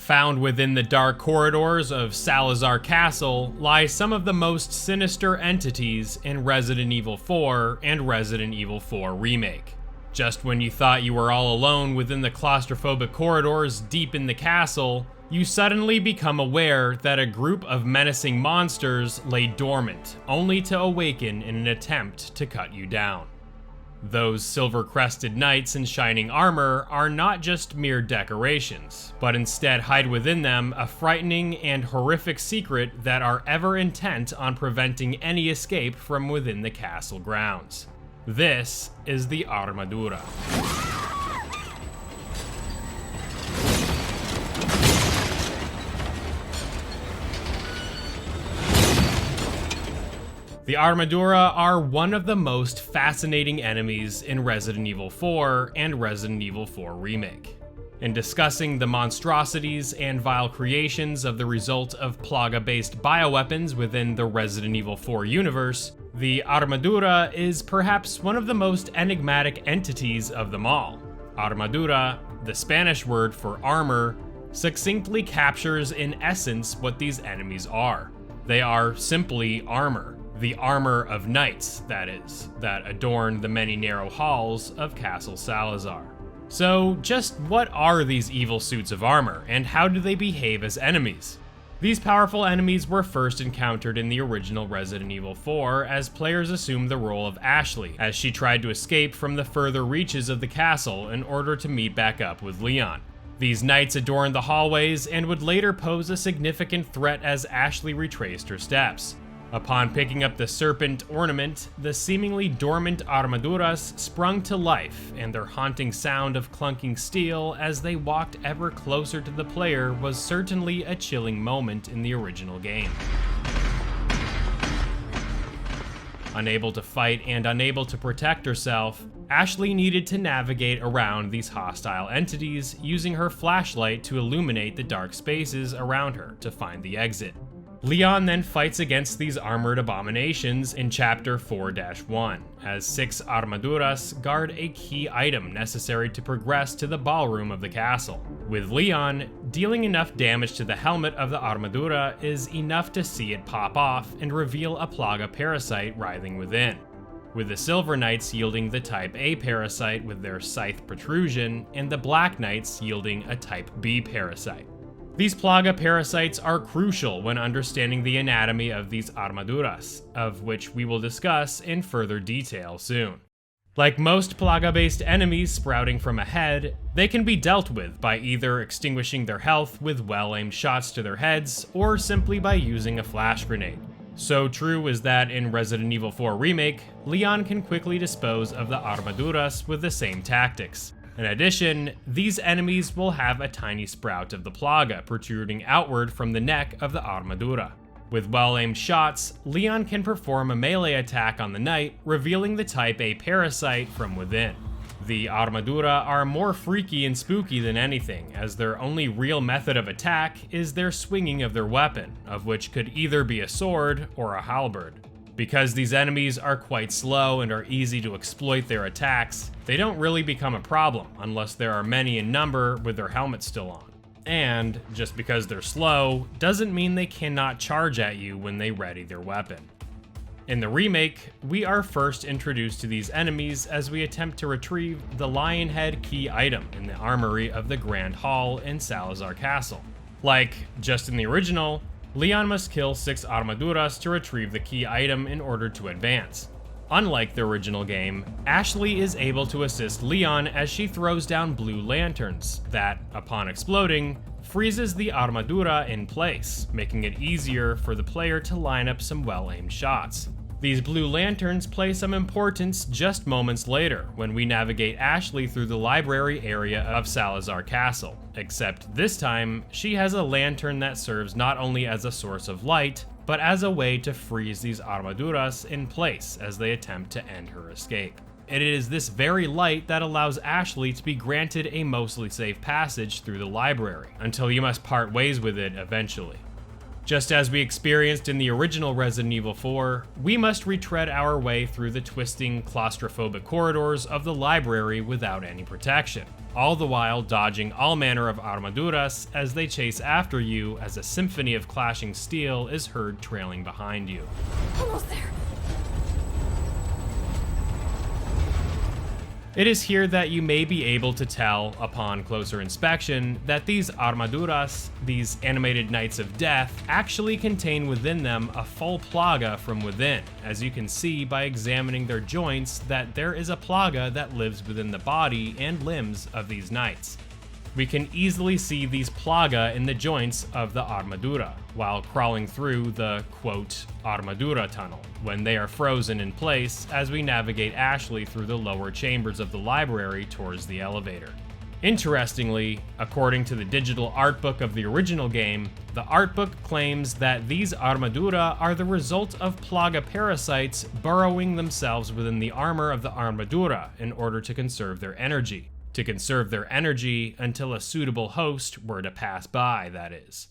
Found within the dark corridors of Salazar Castle lie some of the most sinister entities in Resident Evil 4 and Resident Evil 4 Remake. Just when you thought you were all alone within the claustrophobic corridors deep in the castle, you suddenly become aware that a group of menacing monsters lay dormant, only to awaken in an attempt to cut you down. Those silver-crested knights in shining armor are not just mere decorations, but instead hide within them a frightening and horrific secret that are ever intent on preventing any escape from within the castle grounds. This is the Armadura. The Armadura are one of the most fascinating enemies in Resident Evil 4 and Resident Evil 4 Remake. In discussing the monstrosities and vile creations of the result of Plaga-based bioweapons within the Resident Evil 4 universe, the Armadura is perhaps one of the most enigmatic entities of them all. Armadura, the Spanish word for armor, succinctly captures in essence what these enemies are. They are simply armor. The armor of knights, that is, that adorn the many narrow halls of Castle Salazar. So, just what are these evil suits of armor, and how do they behave as enemies? These powerful enemies were first encountered in the original Resident Evil 4 as players assumed the role of Ashley, as she tried to escape from the further reaches of the castle in order to meet back up with Leon. These knights adorned the hallways and would later pose a significant threat as Ashley retraced her steps. Upon picking up the serpent ornament, the seemingly dormant Armaduras sprung to life, and their haunting sound of clunking steel as they walked ever closer to the player was certainly a chilling moment in the original game. Unable to fight and unable to protect herself, Ashley needed to navigate around these hostile entities using her flashlight to illuminate the dark spaces around her to find the exit. Leon then fights against these armored abominations in Chapter 4-1, as 6 Armaduras guard a key item necessary to progress to the ballroom of the castle. With Leon, dealing enough damage to the helmet of the Armadura is enough to see it pop off and reveal a Plaga parasite writhing within, with the Silver Knights yielding the Type A parasite with their scythe protrusion, and the Black Knights yielding a Type B parasite. These Plaga parasites are crucial when understanding the anatomy of these Armaduras, of which we will discuss in further detail soon. Like most Plaga-based enemies sprouting from a head, they can be dealt with by either extinguishing their health with well-aimed shots to their heads, or simply by using a flash grenade. So true is that in Resident Evil 4 Remake, Leon can quickly dispose of the Armaduras with the same tactics. In addition, these enemies will have a tiny sprout of the Plaga protruding outward from the neck of the Armadura. With well-aimed shots, Leon can perform a melee attack on the knight, revealing the Type A parasite from within. The Armadura are more freaky and spooky than anything, as their only real method of attack is their swinging of their weapon, of which could either be a sword or a halberd. Because these enemies are quite slow and are easy to exploit their attacks, they don't really become a problem unless there are many in number with their helmets still on. And, just because they're slow, doesn't mean they cannot charge at you when they ready their weapon. In the remake, we are first introduced to these enemies as we attempt to retrieve the lion head key item in the armory of the Grand Hall in Salazar Castle. Like, just in the original, Leon must kill 6 Armaduras to retrieve the key item in order to advance. Unlike the original game, Ashley is able to assist Leon as she throws down blue lanterns that, upon exploding, freezes the Armadura in place, making it easier for the player to line up some well-aimed shots. These blue lanterns play some importance just moments later when we navigate Ashley through the library area of Salazar Castle, except this time she has a lantern that serves not only as a source of light, but as a way to freeze these Armaduras in place as they attempt to end her escape. And it is this very light that allows Ashley to be granted a mostly safe passage through the library, until you must part ways with it eventually. Just as we experienced in the original Resident Evil 4, we must retread our way through the twisting, claustrophobic corridors of the library without any protection, all the while dodging all manner of Armaduras as they chase after you as a symphony of clashing steel is heard trailing behind you. Almost there. It is here that you may be able to tell, upon closer inspection, that these Armaduras, these animated Knights of Death, actually contain within them a full plaga from within, as you can see by examining their joints that there is a plaga that lives within the body and limbs of these knights. We can easily see these plaga in the joints of the Armadura, while crawling through the, quote, Armadura tunnel, when they are frozen in place as we navigate Ashley through the lower chambers of the library towards the elevator. Interestingly, according to the digital art book of the original game, the art book claims that these Armadura are the result of plaga parasites burrowing themselves within the armor of the Armadura in order to conserve their energy. To conserve their energy until a suitable host were to pass by, that is.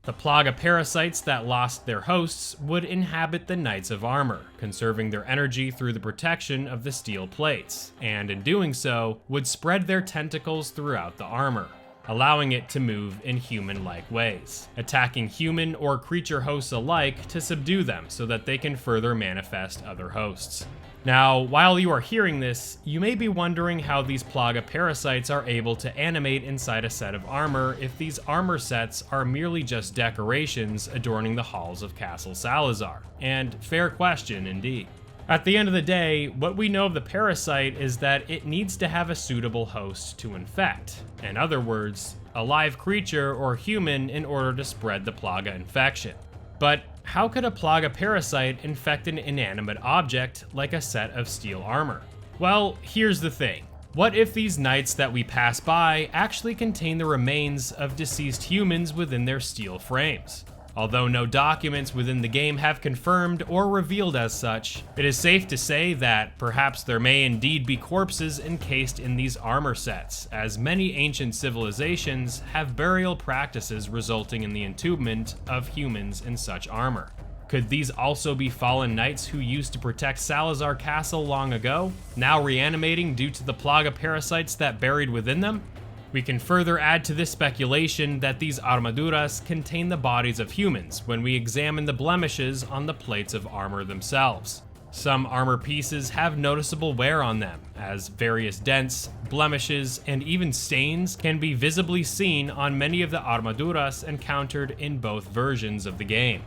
The plaga parasites that lost their hosts would inhabit the Knights of Armor, conserving their energy through the protection of the steel plates, and in doing so, would spread their tentacles throughout the armor, allowing it to move in human-like ways, attacking human or creature hosts alike to subdue them so that they can further manifest other hosts. Now, while you are hearing this, you may be wondering how these plaga parasites are able to animate inside a set of armor if these armor sets are merely just decorations adorning the halls of Castle Salazar. And fair question indeed. At the end of the day, what we know of the parasite is that it needs to have a suitable host to infect. In other words, a live creature or human in order to spread the plaga infection. But how could a plaga parasite infect an inanimate object like a set of steel armor? Well, here's the thing. What if these knights that we pass by actually contain the remains of deceased humans within their steel frames? Although no documents within the game have confirmed or revealed as such, it is safe to say that perhaps there may indeed be corpses encased in these armor sets, as many ancient civilizations have burial practices resulting in the entombment of humans in such armor. Could these also be fallen knights who used to protect Salazar Castle long ago, now reanimating due to the plaga parasites that buried within them? We can further add to this speculation that these Armaduras contain the bodies of humans when we examine the blemishes on the plates of armor themselves. Some armor pieces have noticeable wear on them, as various dents, blemishes, and even stains can be visibly seen on many of the Armaduras encountered in both versions of the game.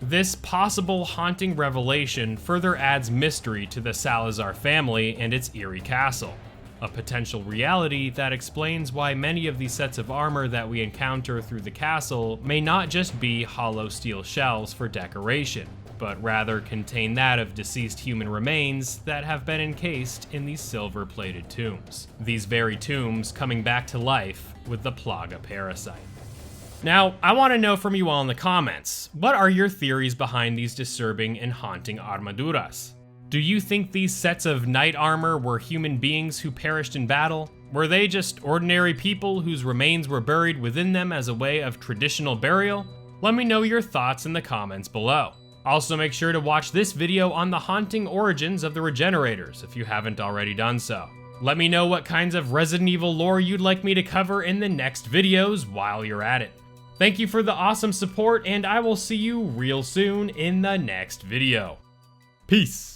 This possible haunting revelation further adds mystery to the Salazar family and its eerie castle. A potential reality that explains why many of these sets of armor that we encounter through the castle may not just be hollow steel shells for decoration, but rather contain that of deceased human remains that have been encased in these silver-plated tombs. These very tombs coming back to life with the plaga parasite. Now, I want to know from you all in the comments, what are your theories behind these disturbing and haunting Armaduras? Do you think these sets of knight armor were human beings who perished in battle? Were they just ordinary people whose remains were buried within them as a way of traditional burial? Let me know your thoughts in the comments below. Also, make sure to watch this video on the haunting origins of the Regenerators if you haven't already done so. Let me know what kinds of Resident Evil lore you'd like me to cover in the next videos while you're at it. Thank you for the awesome support, and I will see you real soon in the next video. Peace.